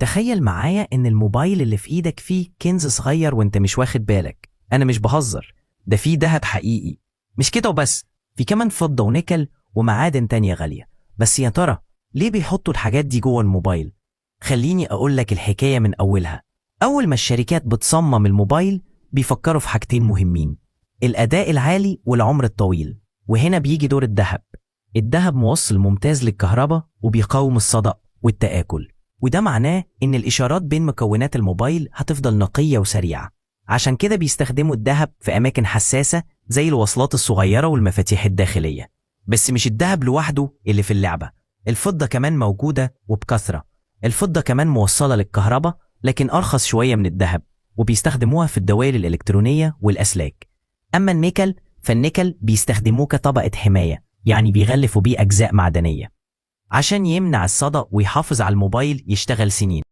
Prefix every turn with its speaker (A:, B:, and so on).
A: تخيل معايا إن الموبايل اللي في إيدك فيه كنز صغير وإنت مش واخد بالك. أنا مش بهزر، ده فيه دهب حقيقي. مش كده وبس، في كمان فضة ونيكل ومعادن تانية غالية. بس يا ترى ليه بيحطوا الحاجات دي جوه الموبايل؟ خليني أقولك الحكاية من أولها. أول ما الشركات بتصمم الموبايل بيفكروا في حاجتين مهمين: الأداء العالي والعمر الطويل. وهنا بيجي دور الدهب. الدهب موصل ممتاز للكهرباء وبيقاوم الصدأ والتآكل، وده معناه إن الإشارات بين مكونات الموبايل هتفضل نقية وسريعة. عشان كده بيستخدموا الدهب في أماكن حساسة زي الوصلات الصغيرة والمفاتيح الداخلية. بس مش الدهب لوحده اللي في اللعبة، الفضة كمان موجودة وبكثرة. الفضة كمان موصلة للكهرباء لكن أرخص شوية من الدهب، وبيستخدموها في الدوائر الإلكترونية والأسلاك. أما النيكل فالنيكل بيستخدموه كطبقة حماية، يعني بيغلفوا بيه أجزاء معدنية عشان يمنع الصدأ ويحافظ على الموبايل يشتغل سنين.